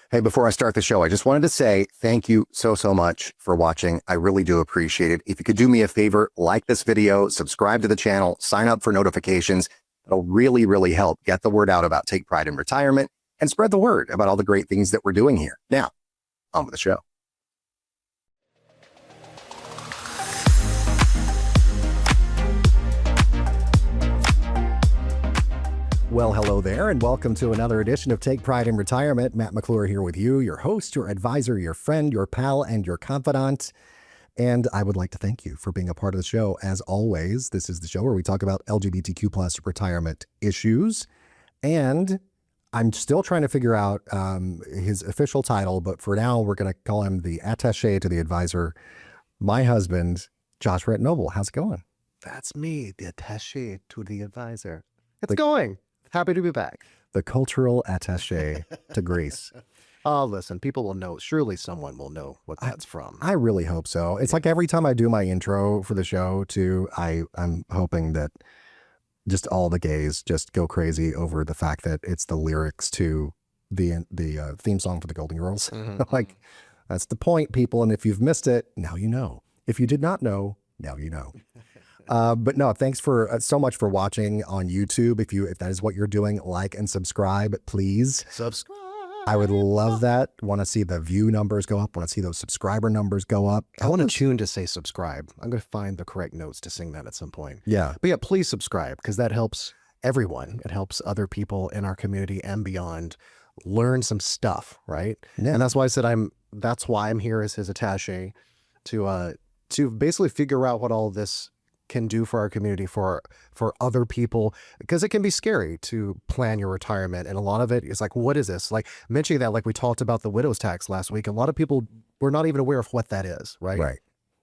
Hey, before I start the show, I just wanted to say thank you so much for watching. I really do appreciate it. If you could do me a favor, like this video, subscribe to the channel, sign up for notifications. It'll really help get the word out about Take Pride in Retirement and spread the word about all the great things that we're doing here. Now, on with the show. Well, hello there, and welcome to another edition of Take Pride in Retirement. Matt McClure here with you, your host, your advisor, your friend, your pal, and your confidant. And I would like to thank you for being a part of the show. As always, this is the show where we talk about LGBTQ plus retirement issues. And I'm still trying to figure out his official title, but for now, we're going to call him the attaché to the advisor, my husband, Josh Rhett Noble. How's it going? That's me, the attaché to the advisor. It's going. Happy to be back. The cultural attaché to Greece. Oh, listen, people will know. Surely someone will know what that's from. I really hope so. It's like every time I do my intro for the show, too, I'm hoping that just all the gays just go crazy over the fact that it's the lyrics to the theme song for the Golden Girls. Like, that's the point, people. And if you've missed it, now you know. If you did not know, now you know. But no, thanks for so much for watching on YouTube. If that is what you're doing, like and subscribe, please. Subscribe. I would love that. Want to see the view numbers go up. Want to see those subscriber numbers go up. I want to tune to say subscribe. I'm going to find the correct notes to sing that at some point. Yeah. But yeah, please subscribe because that helps everyone. It helps other people in our community and beyond learn some stuff, right? Yeah. And that's why I said that's why I'm here as his attaché to basically figure out what all this can do for our community, for other people, because it can be scary to plan your retirement. And a lot of it is like, what is this? Like mentioning that, like we talked about the widow's tax last week, a lot of people were not even aware of what that is, right? Right.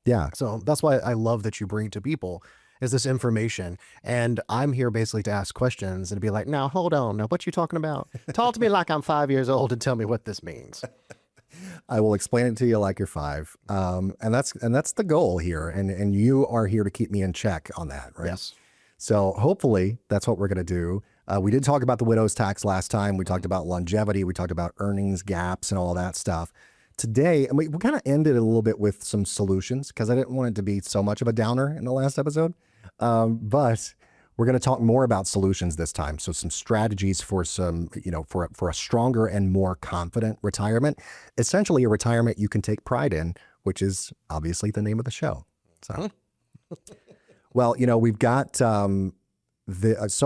Yeah. So that's why I love that you bring to people is this information. And I'm here basically to ask questions and be like, now, hold on. Now, what you talking about? Talk to me like I'm 5 years old and tell me what this means. I will explain it to you like you're 5. And that's the goal here. And you are here to keep me in check on that, right? Yes. So hopefully that's what we're going to do. We did talk about the widow's tax last time. We talked about longevity. We talked about earnings gaps and all that stuff. Today, and we kind of ended a little bit with some solutions because I didn't want it to be so much of a downer in the last episode. But we're going to talk more about solutions this time. So some strategies for some, for a stronger and more confident retirement, essentially a retirement you can take pride in, which is obviously the name of the show. So, well, we've got so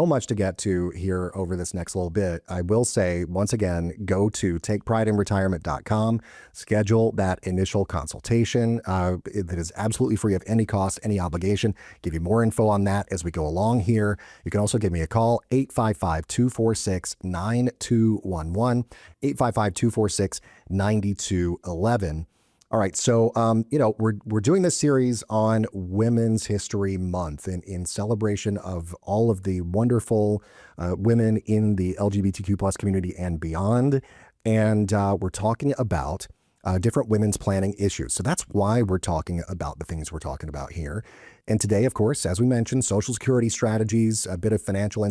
much to get to here over this next little bit. I will say, once again, go to takeprideinretirement.com, schedule that initial consultation. That is absolutely free of any cost, any obligation. Give you more info on that as we go along here. You can also give me a call, 855-246-9211, 855-246-9211. All right, so we're doing this series on Women's History Month in celebration of all of the wonderful women in the LGBTQ plus community and beyond, and we're talking about different women's planning issues. So that's why we're talking about the things we're talking about here. And today, of course, as we mentioned, Social Security strategies, a bit of financial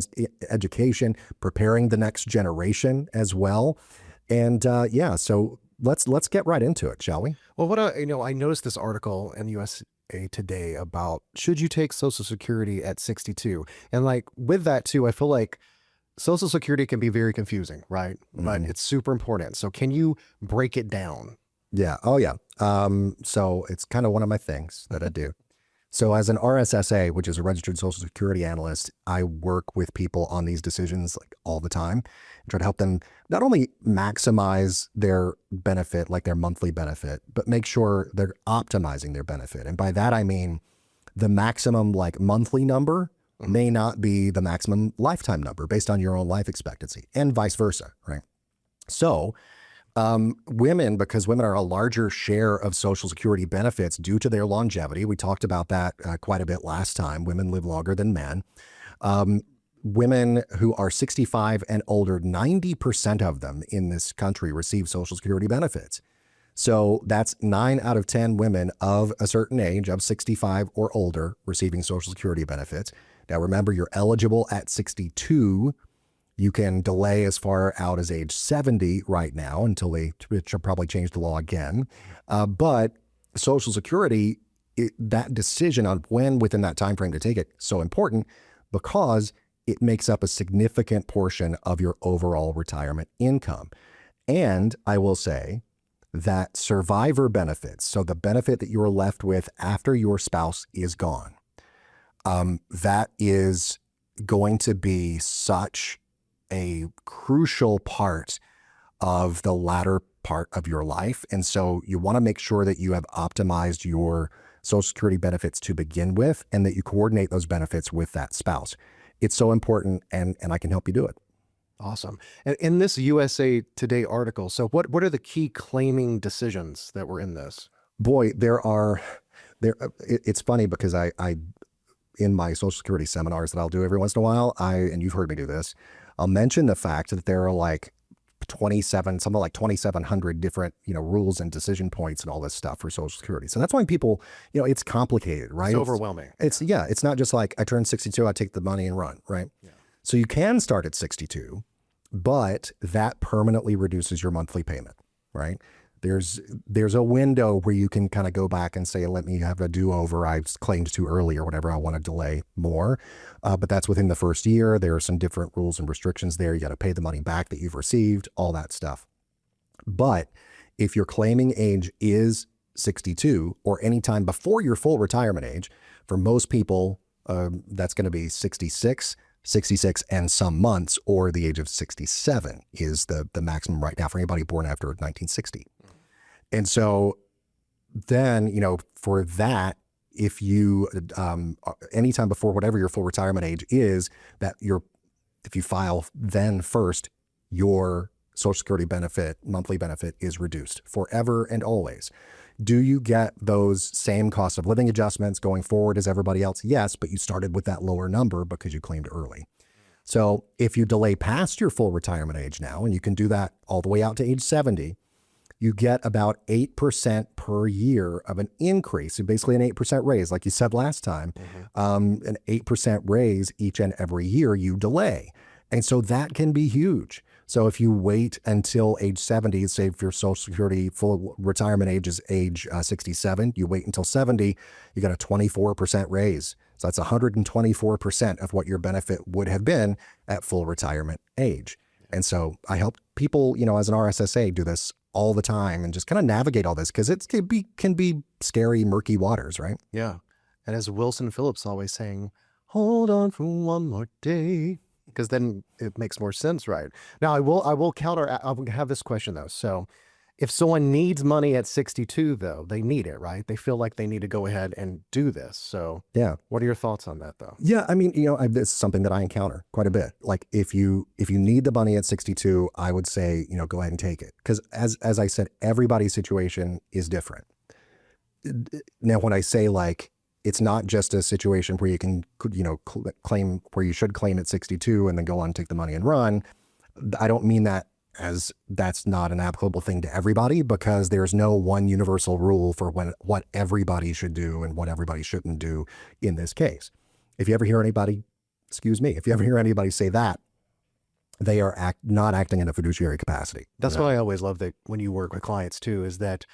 education, preparing the next generation as well, and so. Let's get right into it, shall we? Well, I noticed this article in USA Today about should you take Social Security at 62? And like with that too, I feel like Social Security can be very confusing, right? But it's super important. So can you break it down? Yeah. Oh, yeah. So it's kind of one of my things that I do. So as an RSSA, which is a Registered Social Security Analyst, I work with people on these decisions like all the time and try to help them not only maximize their benefit, like their monthly benefit, but make sure they're optimizing their benefit. And by that, I mean the maximum like monthly number may not be the maximum lifetime number based on your own life expectancy and vice versa, right? So women, because women are a larger share of Social Security benefits due to their longevity. We talked about that quite a bit last time. Women live longer than men. Women who are 65 and older, 90% of them in this country receive Social Security benefits. So that's 9 out of 10 women of a certain age, of 65 or older, receiving Social Security benefits. Now, remember, you're eligible at 62 You can delay as far out as age 70 right now until which will probably change the law again. But Social Security, that decision on when within that time frame to take it, so important because it makes up a significant portion of your overall retirement income. And I will say that survivor benefits, so the benefit that you're left with after your spouse is gone, that is going to be such a crucial part of the latter part of your life. And so you want to make sure that you have optimized your Social Security benefits to begin with and that you coordinate those benefits with that spouse. It's so important, and I can help you do it. Awesome. And in this USA Today article, so what are the key claiming decisions that were in this? Boy, it's funny because I in my Social Security seminars that I'll do every once in a while, and you've heard me do this, I'll mention the fact that there are like 2,700 different, rules and decision points and all this stuff for Social Security. So that's why people, it's complicated, right? It's overwhelming. It's not just like I turn 62, I take the money and run, right? Yeah. So you can start at 62, but that permanently reduces your monthly payment, right? There's a window where you can kind of go back and say, let me have a do-over. I claimed too early or whatever. I want to delay more. But that's within the first year. There are some different rules and restrictions there. You got to pay the money back that you've received, all that stuff. But if your claiming age is 62 or any time before your full retirement age, for most people, that's going to be 66 and some months, or the age of 67 is the maximum right now for anybody born after 1960. And so then, for that, if you, anytime before whatever your full retirement age is, if you file then first, your Social Security benefit, monthly benefit is reduced forever and always. Do you get those same cost of living adjustments going forward as everybody else? Yes, but you started with that lower number because you claimed early. So if you delay past your full retirement age now, and you can do that all the way out to age 70, you get about 8% per year of an increase. So basically an 8% raise, like you said last time, an 8% raise each and every year you delay. And so that can be huge. So if you wait until age 70, say if your Social Security full retirement age is age 67, you wait until 70, you got a 24% raise. So that's 124% of what your benefit would have been at full retirement age. And so I help people, as an RSSA, do this all the time and just kind of navigate all this because it can be scary, murky waters, right? Yeah. And as Wilson Phillips always saying, hold on for one more day, because then it makes more sense, right? Now, I'll have this question though. So if someone needs money at 62 though, they need it, right? They feel like they need to go ahead and do this. So yeah. What are your thoughts on that though? Yeah. I mean, this is something that I encounter quite a bit. Like if you need the money at 62, I would say, go ahead and take it. Because as I said, everybody's situation is different. Now, when I say like, it's not just a situation where you can, claim where you should claim at 62 and then go on and take the money and run. I don't mean that as that's not an applicable thing to everybody, because there's no one universal rule for what everybody should do and what everybody shouldn't do in this case. If you ever hear anybody say that, they are not acting in a fiduciary capacity. That's why I always love that when you work with clients too, is that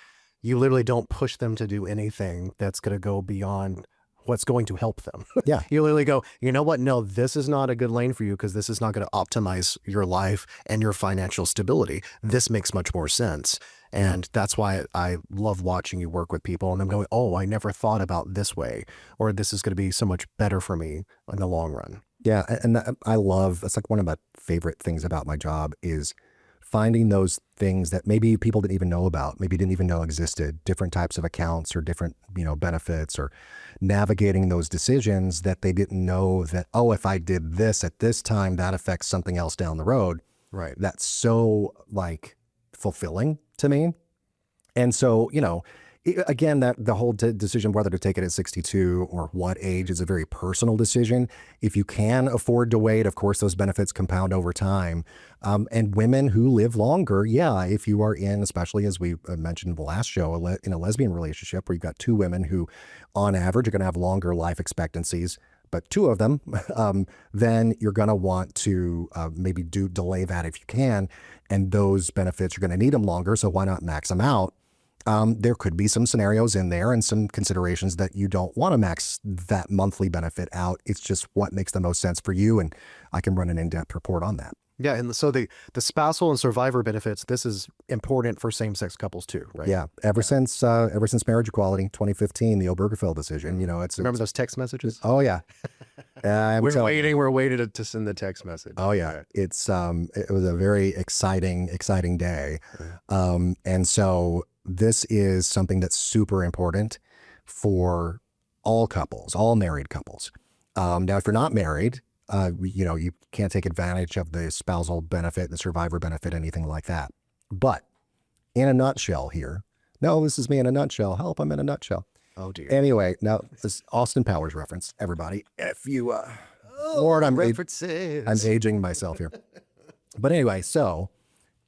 you literally don't push them to do anything that's going to go beyond what's going to help them. Yeah. You literally go, you know what? No, this is not a good lane for you because this is not going to optimize your life and your financial stability. This makes much more sense. And that's why I love watching you work with people and them going, oh, I never thought about this way, or this is going to be so much better for me in the long run. Yeah. And that's like one of my favorite things about my job is finding those things that maybe people didn't even know about, maybe didn't even know existed, different types of accounts or different, benefits, or navigating those decisions that they didn't know that, oh, if I did this at this time, that affects something else down the road. Right. That's so like fulfilling to me. And so, again, that the whole decision whether to take it at 62 or what age is a very personal decision. If you can afford to wait, of course, those benefits compound over time. And women who live longer, yeah, if you are in, especially as we mentioned in the last show, in a lesbian relationship where you've got two women who on average are going to have longer life expectancies, but two of them, then you're going to want to maybe delay that if you can. And those benefits, you're going to need them longer. So why not max them out? There could be some scenarios in there and some considerations that you don't want to max that monthly benefit out. It's just what makes the most sense for you. And I can run an in-depth report on that. Yeah, and so the spousal and survivor benefits, this is important for same-sex couples too, right? Yeah, ever since marriage equality, 2015, the Obergefell decision. Remember those text messages? Oh yeah, We're waiting to send the text message. Oh yeah, it was a very exciting day, and so this is something that's super important for all couples, all married couples. Now, if you're not married, you can't take advantage of the spousal benefit, the survivor benefit, anything like that. But in a nutshell here, no, this is me in a nutshell. Help, I'm in a nutshell. Oh dear. Anyway, now this Austin Powers reference, everybody. If you, Lord, I'm aging myself here. But anyway, so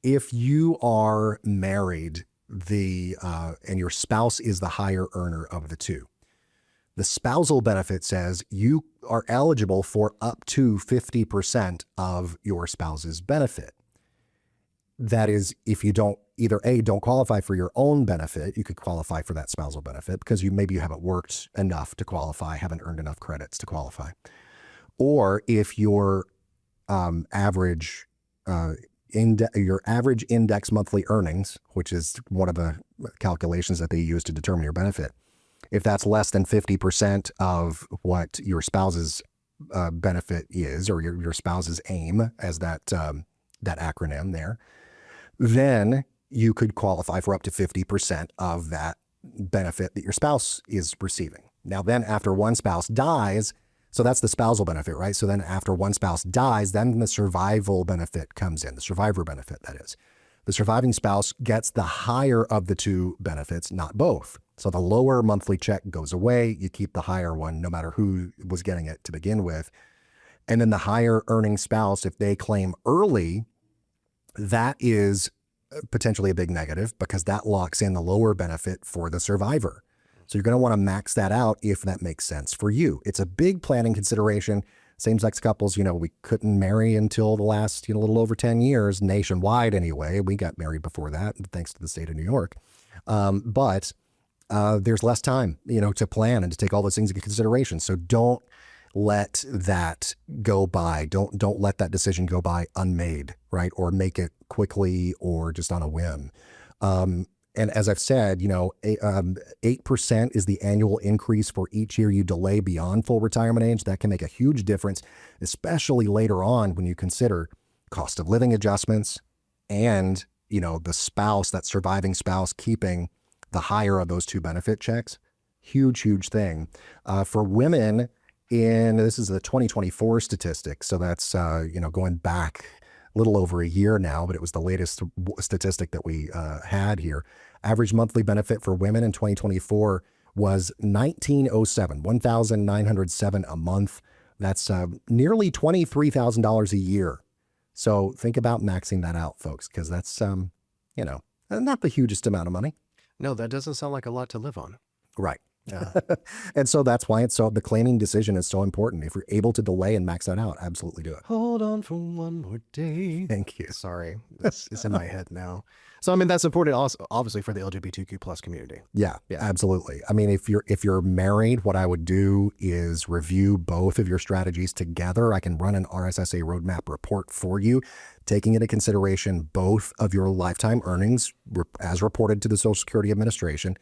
if you are married, and your spouse is the higher earner of the two, the spousal benefit says you are eligible for up to 50% of your spouse's benefit. That is, if you don't don't qualify for your own benefit, you could qualify for that spousal benefit because you haven't worked enough to qualify, haven't earned enough credits to qualify. Or if your average index monthly earnings, which is one of the calculations that they use to determine your benefit, if that's less than 50% of what your spouse's benefit is, or your spouse's aim, as that acronym there, then you could qualify for up to 50% of that benefit that your spouse is receiving. Now, then after one spouse dies, so that's the spousal benefit, right? So then after one spouse dies, then the survival benefit comes in, the survivor benefit, that is. The surviving spouse gets the higher of the two benefits, not both. So the lower monthly check goes away. You keep the higher one, no matter who was getting it to begin with. And then the higher earning spouse, if they claim early, that is potentially a big negative because that locks in the lower benefit for the survivor. So you're going to want to max that out if that makes sense for you. It's a big planning consideration. Same-sex couples, we couldn't marry until the last, little over 10 years, nationwide anyway. We got married before that, thanks to the state of New York. But there's less time, to plan and to take all those things into consideration. So don't let that go by. Don't let that decision go by unmade, right? Or make it quickly or just on a whim. And as I've said, 8% is the annual increase for each year you delay beyond full retirement age. That can make a huge difference, especially later on when you consider cost of living adjustments and, the spouse, that surviving spouse, keeping the higher of those two benefit checks. Huge, huge thing. For women, this is the 2024 statistic. So that's, going back a little over a year now, but it was the latest statistic that we had here. Average monthly benefit for women in 2024 was $1,907 a month. That's nearly $23,000 a year. So think about maxing that out, folks, because that's, not the hugest amount of money. No, that doesn't sound like a lot to live on. Right. And so that's why the claiming decision is so important. If you're able to delay and max that out, absolutely do it. Hold on for one more day. Thank you. Sorry, it's in my head now. So that's important also, obviously, for the LGBTQ plus community. Yeah, absolutely. If you're married, what I would do is review both of your strategies together. I can run an RSSA roadmap report for you, taking into consideration both of your lifetime earnings as reported to the Social Security Administration,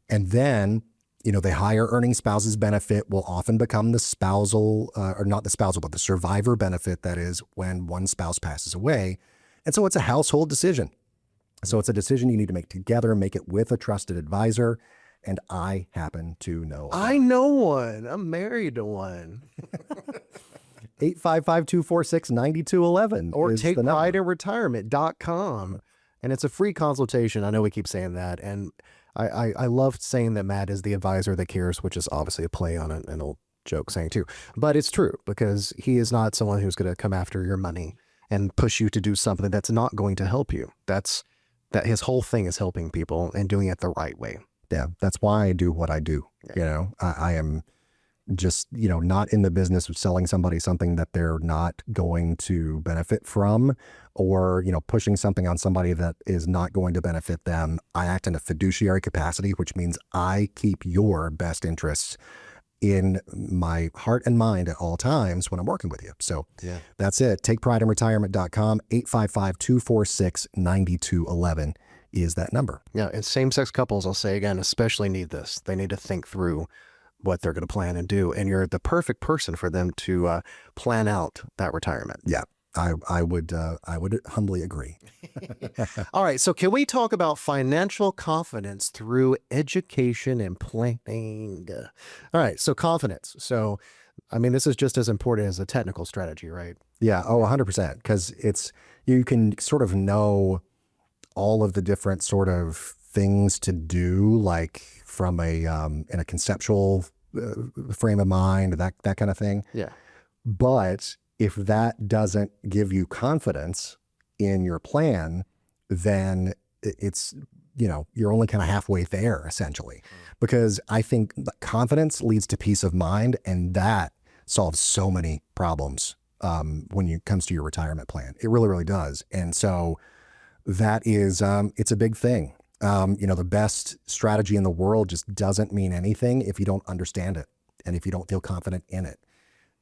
and then the higher earning spouse's benefit will often become the spousal, or not the spousal, but the survivor benefit, that is, when one spouse passes away. And so it's a household decision. So it's a decision you need to make together, make it with a trusted advisor. And I happen to know. I know one. I'm married to one. 855-246-9211. Or takeprideInretirement.com. And it's a free consultation. I know we keep saying that. And I love saying that Matt is the advisor that cares, which is obviously a play on an old joke saying too. But it's true, because he is not someone who's going to come after your money and push you to do something that's not going to help you. That his whole thing is helping people and doing it the right way. Yeah, that's why I do what I do. I am just, not in the business of selling somebody something that they're not going to benefit from, or, pushing something on somebody that is not going to benefit them. I act in a fiduciary capacity, which means I keep your best interests in my heart and mind at all times when I'm working with you. So that's it. TakePrideInRetirement.com, 855-246-9211 is that number. Yeah. And same-sex couples, I'll say again, especially need this. They need to think through what they're going to plan and do. And you're the perfect person for them to plan out that retirement. Yeah. I would humbly agree. All right. So can we talk about financial confidence through education and planning? All right. So confidence. So, I mean, this is just as important as a technical strategy, right? Yeah. Oh, 100%. Because you can sort of know all of the different sort of things to do, like from in a conceptual frame of mind, that kind of thing. Yeah. But if that doesn't give you confidence in your plan, then it's, you're only kind of halfway there, essentially. Because I think confidence leads to peace of mind, and that solves so many problems when it comes to your retirement plan. It really, really does. And so that is, it's a big thing. The best strategy in the world just doesn't mean anything if you don't understand it and if you don't feel confident in it.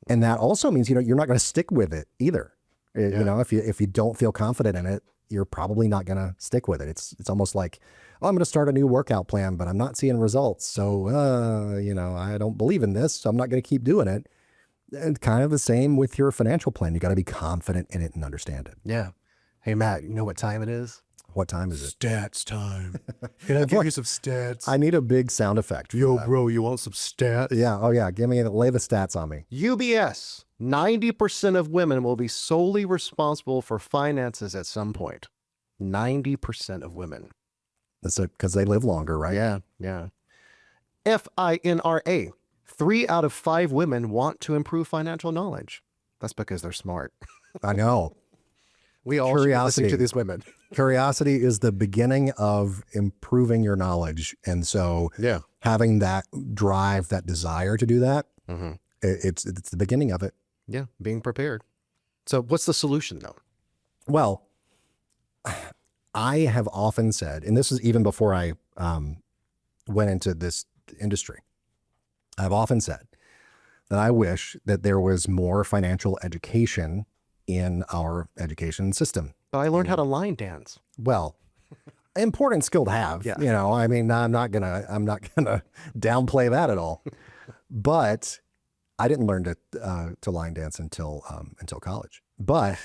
And that also means, you're not going to stick with it either. If you don't feel confident in it, you're probably not going to stick with it. It's almost like, oh, I'm going to start a new workout plan, but I'm not seeing results. So, I don't believe in this, so I'm not going to keep doing it. And kind of the same with your financial plan. You got to be confident in it and understand it. Yeah. Hey, Matt, you know what time it is? What time is it? Stats time. Can I give you some stats? I need a big sound effect. Yo, bro, you want some stats? Yeah. Oh, yeah. Lay the stats on me. UBS, 90% of women will be solely responsible for finances at some point. 90% of women. That's because they live longer, right? Yeah, yeah. FINRA, 3 out of 5 women want to improve financial knowledge. That's because they're smart. I know. We all should listen to these women. Curiosity is the beginning of improving your knowledge. And so having that drive, that desire to do that, it's the beginning of it. Yeah, being prepared. So what's the solution, though? Well, I have often said, and this is even before I went into this industry, I've often said that I wish that there was more financial education in our education system. But I learned how to line dance. Well, important skill to have. Yeah. I mean, I'm not gonna downplay that at all. But I didn't learn to line dance until college. But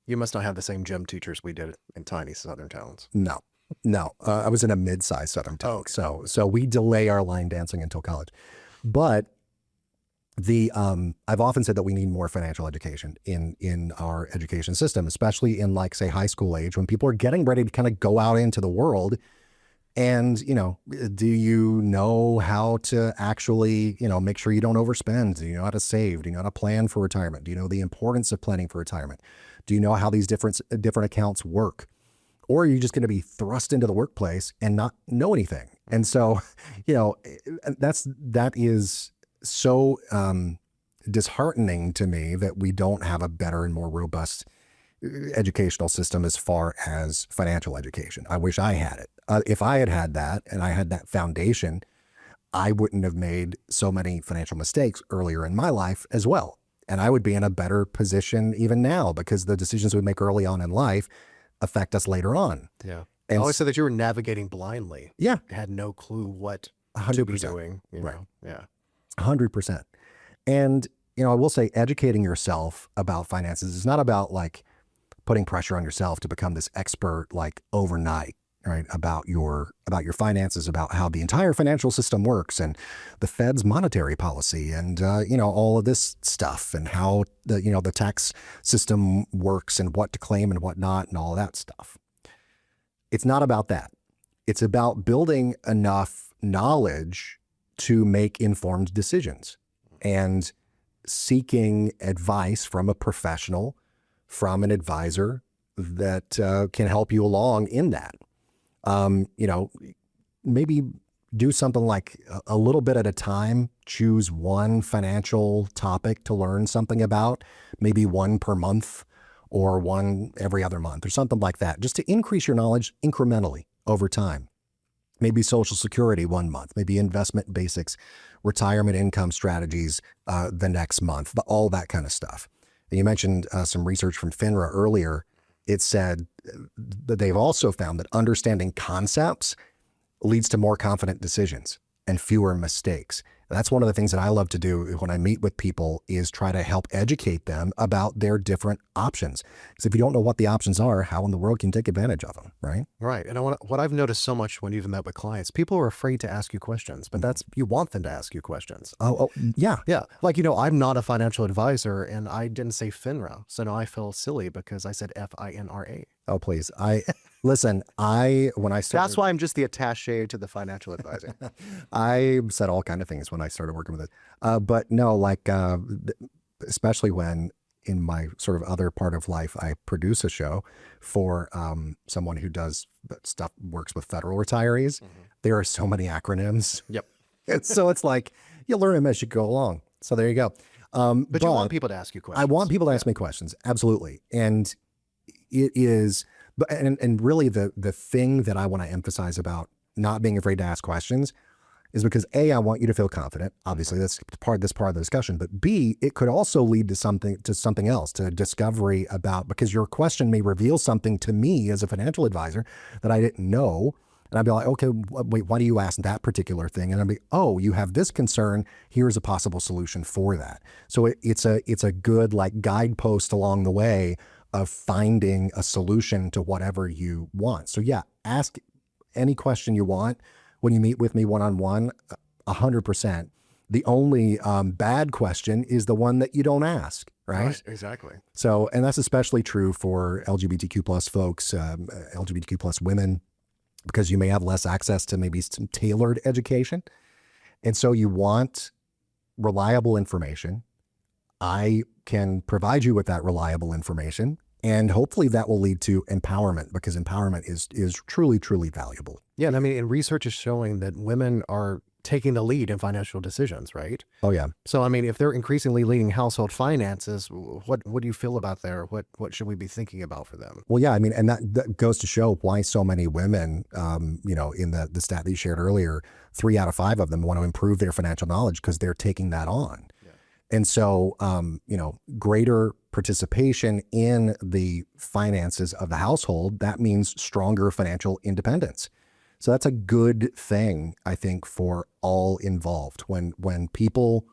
you must not have the same gym teachers we did in tiny southern towns. No. I was in a mid-sized southern town. Okay. So we delay our line dancing until college. But I've often said that we need more financial education in our education system, especially in, like, say, high school age, when people are getting ready to kind of go out into the world. And, do you know how to actually, make sure you don't overspend? Do you know how to save? Do you know how to plan for retirement? Do you know the importance of planning for retirement? Do you know how these different accounts work? Or are you just going to be thrust into the workplace and not know anything? And so, that is so disheartening to me that we don't have a better and more robust educational system as far as financial education. I wish I had it. If I had that and I had that foundation, I wouldn't have made so many financial mistakes earlier in my life as well. And I would be in a better position even now, because the decisions we make early on in life affect us later on. Yeah. And I always said that you were navigating blindly. Yeah. Had no clue what 100%. to be doing. Right. Yeah. 100%. And, I will say, educating yourself about finances is not about, like, putting pressure on yourself to become this expert, like, overnight, right? About your finances, about how the entire financial system works, and the Fed's monetary policy, and, all of this stuff, and how the tax system works, and what to claim and what not, and all of that stuff. It's not about that. It's about building enough knowledge to make informed decisions, and seeking advice from a professional, from an advisor that can help you along in that. Maybe do something like a little bit at a time, choose one financial topic to learn something about, maybe one per month or one every other month or something like that, just to increase your knowledge incrementally over time. Maybe Social Security 1 month, maybe investment basics, retirement income strategies the next month, all that kind of stuff. And you mentioned some research from FINRA earlier. It said that they've also found that understanding concepts leads to more confident decisions and fewer mistakes. That's one of the things that I love to do when I meet with people is try to help educate them about their different options. Because if you don't know what the options are, how in the world can you take advantage of them, right? Right. And what I've noticed so much when you've met with clients, people are afraid to ask you questions, but you want them to ask you questions. Yeah. Yeah. Like, I'm not a financial advisor and I didn't say FINRA. So now I feel silly because I said FINRA. Oh, please. Listen, when I started, That's why I'm just the attaché to the financial advising. I said all kind of things when I started working with it. But no, like, especially when in my sort of other part of life, I produce a show for someone who does works with federal retirees. There are so many acronyms. Yep. So it's like, you learn them as you go along. So there you go. But you want people to ask you questions. I want people to ask me questions. Absolutely. And it is, and really the thing that I want to emphasize about not being afraid to ask questions is because A, I want you to feel confident. Obviously, that's part of the discussion. But B, it could also lead to something else, to discovery about, because your question may reveal something to me as a financial advisor that I didn't know. And I'd be like, okay, wait, why do you ask that particular thing? And I'd be, oh, you have this concern. Here's a possible solution for that. So it's a good like guidepost along the way of finding a solution to whatever you want. So yeah, ask any question you want when you meet with me one-on-one, 100%. The only bad question is the one that you don't ask, right? Exactly. So, and that's especially true for LGBTQ plus folks, LGBTQ plus women, because you may have less access to maybe some tailored education. And so you want reliable information. I can provide you with that reliable information, and hopefully that will lead to empowerment, because empowerment is truly, truly valuable. Yeah. And I mean, and research is showing that women are taking the lead in financial decisions, right? Oh, yeah. So, I mean, if they're increasingly leading household finances, what do you feel about there? What should we be thinking about for them? Well, yeah, I mean, and that goes to show why so many women, in the stat that you shared earlier, 3 out of 5 of them want to improve their financial knowledge because they're taking that on. Yeah. And so, greater participation in the finances of the household, that means stronger financial independence. So that's a good thing, I think, for all involved. When people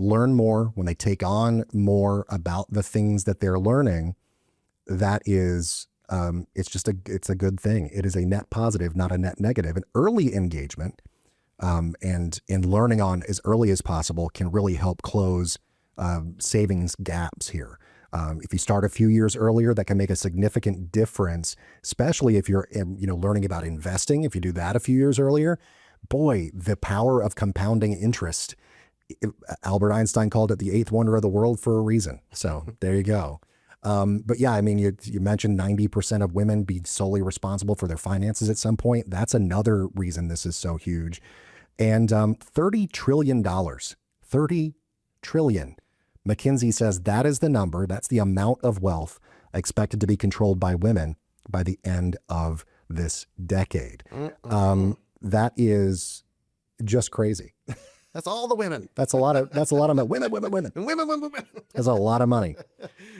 learn more, when they take on more about the things that they're learning, that is, it's a good thing. It is a net positive, not a net negative. And early engagement and learning on as early as possible can really help close savings gaps here. If you start a few years earlier, that can make a significant difference, especially if you're, learning about investing. If you do that a few years earlier, boy, the power of compounding interest. Albert Einstein called it the 8th wonder of the world for a reason. So there you go. But yeah, I mean, you mentioned 90% of women be solely responsible for their finances at some point. That's another reason this is so huge. And $30 trillion, $30 trillion. McKinsey says that is the number, that's the amount of wealth expected to be controlled by women by the end of this decade. That is just crazy. That's all the women. That's a lot of women. That's a lot of money.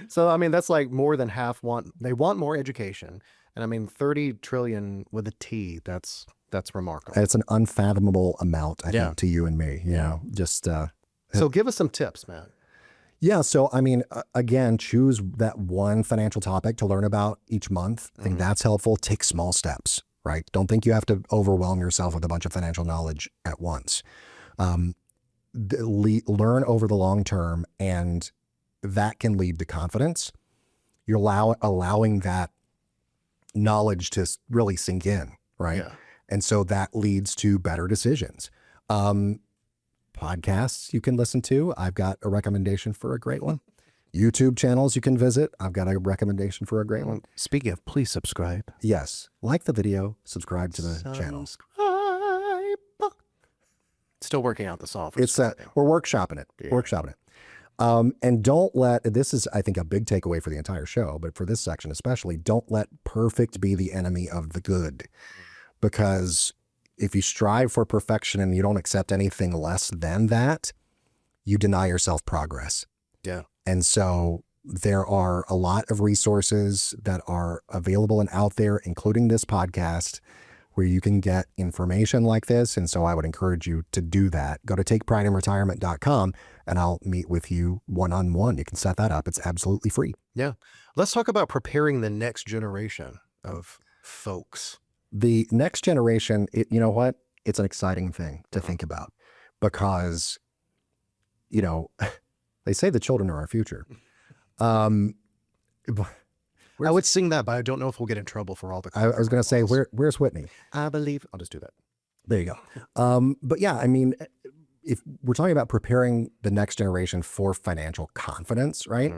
So, I mean, that's like more than half they want more education. And I mean, 30 trillion with a T, that's remarkable. It's an unfathomable amount, I think, to you and me, just. So give us some tips, man. Yeah. So, I mean, again, choose that one financial topic to learn about each month. I think that's helpful. Take small steps, right? Don't think you have to overwhelm yourself with a bunch of financial knowledge at once. Learn over the long term, and that can lead to confidence. You're allowing that knowledge to really sink in, right? Yeah. And so that leads to better decisions. Podcasts you can listen to. I've got a recommendation for a great one. YouTube channels you can visit. I've got a recommendation for a great one. Speaking of, please subscribe. Yes. Like the video, subscribe to the channel. Subscribe. Still working out the software. It's we're workshopping it. Yeah. Workshopping it. And don't let, this is, I think, a big takeaway for the entire show, but for this section especially, don't let perfect be the enemy of the good. Because if you strive for perfection and you don't accept anything less than that, you deny yourself progress. Yeah. And so there are a lot of resources that are available and out there, including this podcast, where you can get information like this. And so I would encourage you to do that. Go to takeprideinretirement.com and I'll meet with you one-on-one. You can set that up. It's absolutely free. Yeah. Let's talk about preparing the next generation of folks. The next generation, you know what? It's an exciting thing to think about because, you know, they say the children are our future. I would sing that, but I don't know if we'll get in trouble for all the. I was going to say, where's Whitney? I believe I'll just do that. There you go. But yeah, I mean, if we're talking about preparing the next generation for financial confidence, right?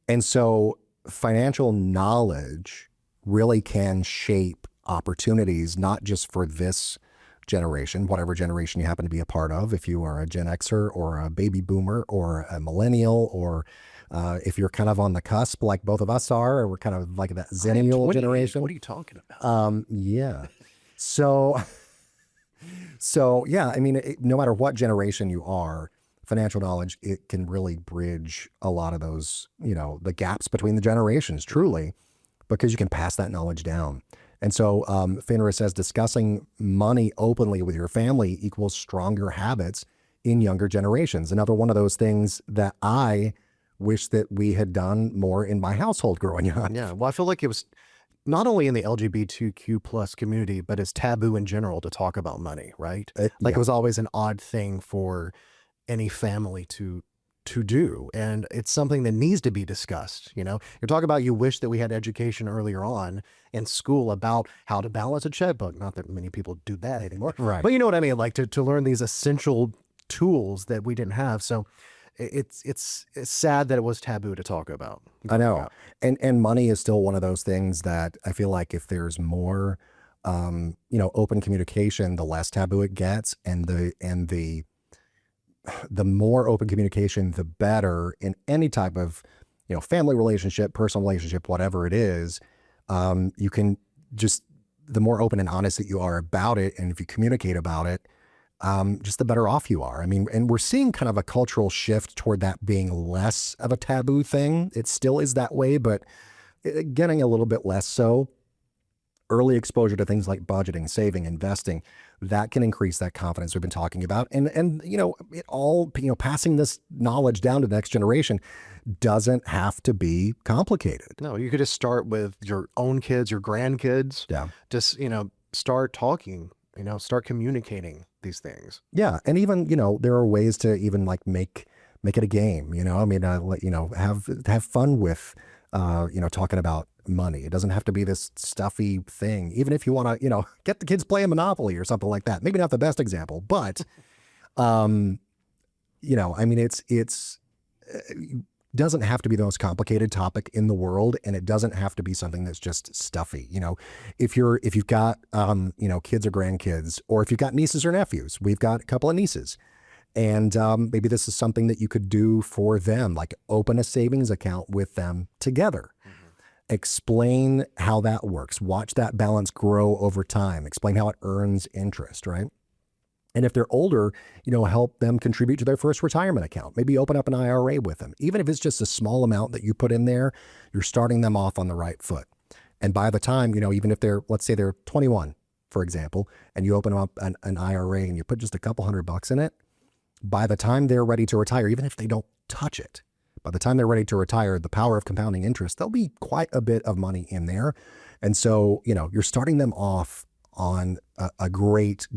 And so financial knowledge really can shape opportunities, not just for this generation, whatever generation you happen to be a part of, if you are a Gen Xer or a baby boomer or a millennial, or if you're kind of on the cusp like both of us are, or we're kind of like that zennial generation. What are you talking about? Yeah. So yeah, I mean, no matter what generation you are, financial knowledge, it can really bridge a lot of those, you know, the gaps between the generations, truly, because you can pass that knowledge down. And so FINRA says discussing money openly with your family equals stronger habits in younger generations. Another one of those things that I wish that we had done more in my household growing up. Yeah. Well, I feel like it was not only in the LGBTQ plus community, but it's taboo in general to talk about money, right? It was always an odd thing for any family to do. And it's something that needs to be discussed. You know, you're talking about, you wish that we had education earlier on in school about how to balance a checkbook. Not that many people do that anymore. Right. But you know what I mean? Like to learn these essential tools that we didn't have. So it's sad that it was taboo to talk about. I know. And money is still one of those things that I feel like if there's more, you know, open communication, the less taboo it gets. And the more open communication, the better in any type of, you know, family relationship, personal relationship, whatever it is. You can just, the more open and honest that you are about it, and if you communicate about it, just the better off you are. I mean, and we're seeing kind of a cultural shift toward that being less of a taboo thing. It still is that way, but getting a little bit less so. Early exposure to things like budgeting, saving, investing, that can increase that confidence we've been talking about. And you know, it all, you know, passing this knowledge down to the next generation doesn't have to be complicated. No, you could just start with your own kids, your grandkids. Yeah. Just, you know, start talking, you know, start communicating these things. Yeah. And even, you know, there are ways to even like make it a game, you know, I mean, you know, have fun with, you know, talking about money. It doesn't have to be this stuffy thing. Even if you want to, you know, get the kids playing Monopoly or something like that. Maybe not the best example, but, you know, I mean, it doesn't have to be the most complicated topic in the world, and it doesn't have to be something that's just stuffy. You know, if you've got, you know, kids or grandkids, or if you've got nieces or nephews, we've got a couple of nieces. And maybe this is something that you could do for them, like open a savings account with them together. Explain how that works. Watch that balance grow over time. Explain how it earns interest, right? And if they're older, you know, help them contribute to their first retirement account. Maybe open up an IRA with them. Even if it's just a small amount that you put in there, you're starting them off on the right foot. And by the time, you know, even if they're, let's say they're 21, for example, and you open up an IRA and you put just a couple $100 in it, by the time they're ready to retire, even if they don't touch it, by the time they're ready to retire, the power of compounding interest, there'll be quite a bit of money in there. And so, you know, you're starting them off on a great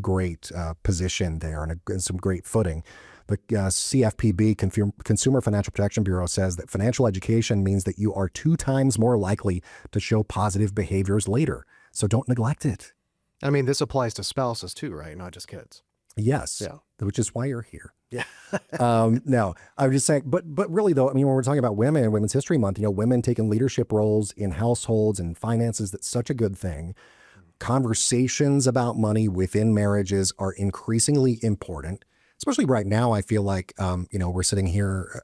position there, and some great footing. The CFPB, Consumer Financial Protection Bureau, says that financial education means that you are 2 times more likely to show positive behaviors later. So don't neglect it. I mean, this applies to spouses too, right? Not just kids. Yes. Yeah. Which is why you're here. Yeah. No, I was just saying, but really though, I mean, when we're talking about women and Women's History Month, you know, women taking leadership roles in households and finances, that's such a good thing. Conversations about money within marriages are increasingly important. especially right now, I feel like, we're sitting here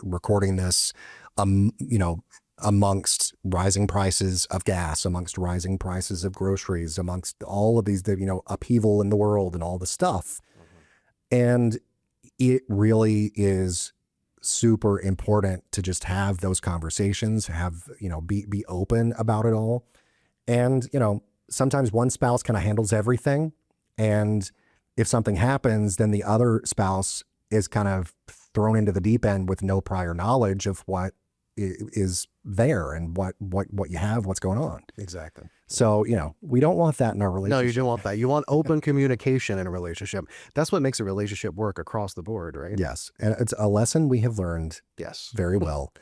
recording this, amongst rising prices of gas, amongst rising prices of groceries, amongst all of these, upheaval in the world and all the stuff. And it really is super important to just have those conversations, be open about it all. And, sometimes one spouse kind of handles everything. And if something happens, then the other spouse is kind of thrown into the deep end with no prior knowledge of what is there and what you have, what's going on. Exactly. So, we don't want that in our relationship. No, you don't want that. You want open communication in a relationship. That's what makes a relationship work across the board, right? Yes. And it's a lesson we have learned Yes. very well.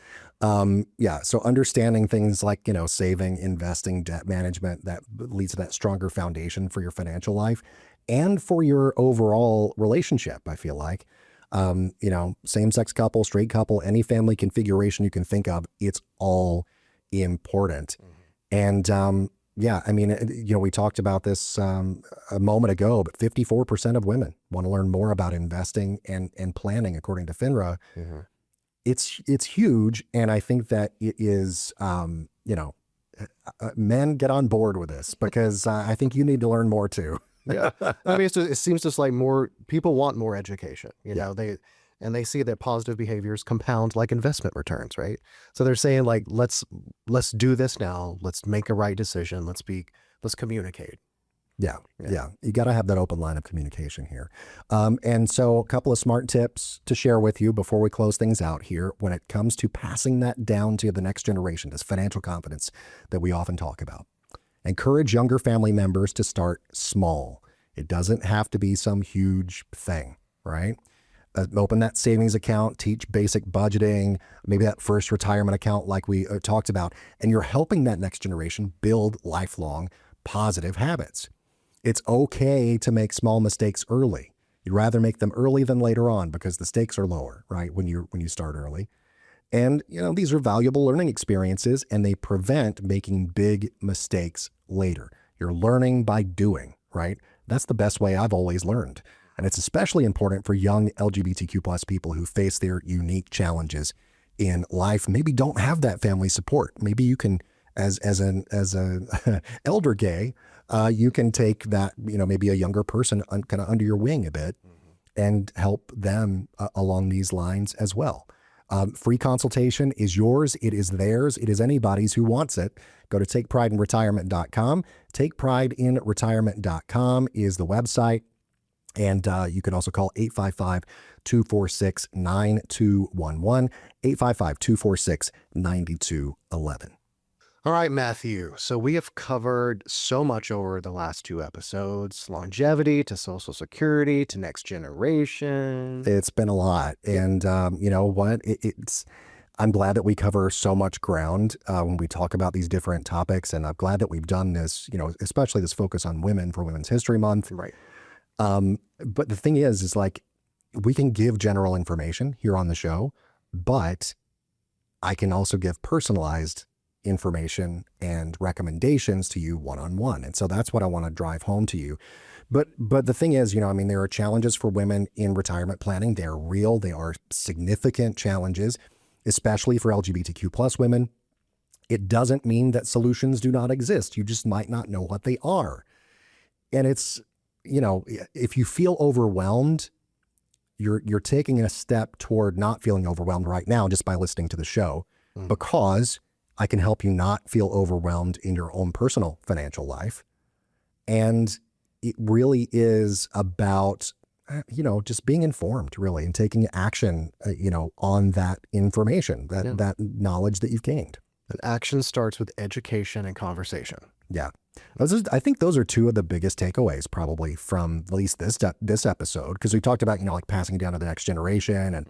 So understanding things like, saving, investing, debt management, that leads to that stronger foundation for your financial life and for your overall relationship, I feel like. Same-sex couple, straight couple, any family configuration you can think of, it's all important. And we talked about this a moment ago, but 54% of women want to learn more about investing and planning, according to FINRA. It's huge, and I think that it is, men get on board with this because I think you need to learn more too. Yeah. I mean, it seems just like more people want more education, they see that positive behaviors compound like investment returns, right? So they're saying like, let's do this now. Let's make a right decision. Let's communicate. Yeah. You got to have that open line of communication here. And so a couple of smart tips to share with you before we close things out here when it comes to passing that down to the next generation, this financial confidence that we often talk about. Encourage younger family members to start small. It doesn't have to be some huge thing, right? Open that savings account, teach basic budgeting, maybe that first retirement account like we talked about, and you're helping that next generation build lifelong positive habits. It's okay to make small mistakes early. You'd rather make them early than later on because the stakes are lower, right? When you start early. And, these are valuable learning experiences and they prevent making big mistakes later. You're learning by doing, right? That's the best way I've always learned. And it's especially important for young LGBTQ plus people who face their unique challenges in life, maybe don't have that family support. Maybe you can, as a elder gay, you can take that, maybe a younger person kind of under your wing a bit and help them along these lines as well. Free consultation is yours. It is theirs. It is anybody's who wants it. Go to takeprideinretirement.com. Takeprideinretirement.com is the website. And you can also call 855-246-9211, 855-246-9211. All right, Matthew. So we have covered so much over the last 2 episodes, longevity to Social Security to next generation. It's been a lot. And you know what? I'm glad that we cover so much ground when we talk about these different topics. And I'm glad that we've done this, especially this focus on women for Women's History Month. Right. But the thing is like we can give general information here on the show, but I can also give personalized information and recommendations to you one-on-one. And so that's what I want to drive home to you. But the thing is, there are challenges for women in retirement planning. They are real. They are significant challenges, especially for LGBTQ plus women. It doesn't mean that solutions do not exist. You just might not know what they are. And it's, if you feel overwhelmed, you're taking a step toward not feeling overwhelmed right now just by listening to the show, because I can help you not feel overwhelmed in your own personal financial life. And it really is about, just being informed really and taking action, on that information, that knowledge that you've gained. And action starts with education and conversation. Yeah. I think those are 2 of the biggest takeaways probably from at least this episode, because we talked about, like passing it down to the next generation and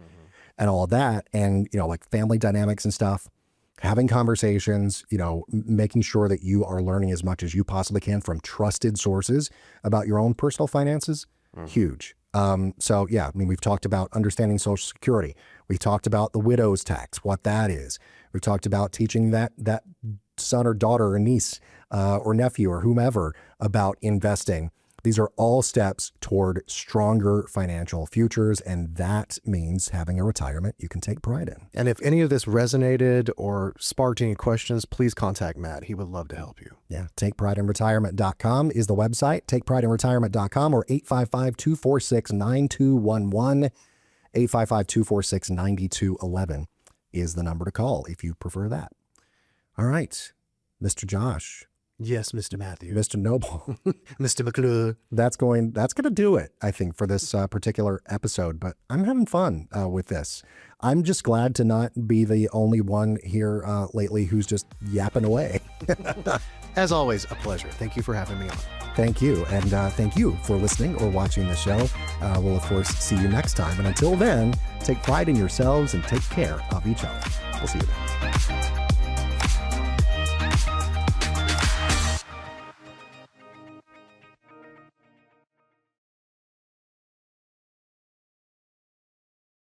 all of that. And, like family dynamics and stuff, having conversations, making sure that you are learning as much as you possibly can from trusted sources about your own personal finances. Huge. So yeah, we've talked about understanding Social Security. We talked about the widow's tax, what that is. We talked about teaching that son or daughter or niece or nephew or whomever about investing. These are all steps toward stronger financial futures, and that means having a retirement you can take pride in. And if any of this resonated or sparked any questions, please contact Matt. He would love to help you. Yeah, takeprideinretirement.com is the website, takeprideinretirement.com, or 855-246-9211. 855-246-9211 is the number to call if you prefer that. All right, Mr. Josh. Yes, Mr. Matthew. Mr. Noble. Mr. McClure. That's going to do it, I think, for this particular episode. But I'm having fun with this. I'm just glad to not be the only one here lately who's just yapping away. As always, a pleasure. Thank you for having me on. Thank you. And thank you for listening or watching the show. We'll, of course, see you next time. And until then, take pride in yourselves and take care of each other. We'll see you then.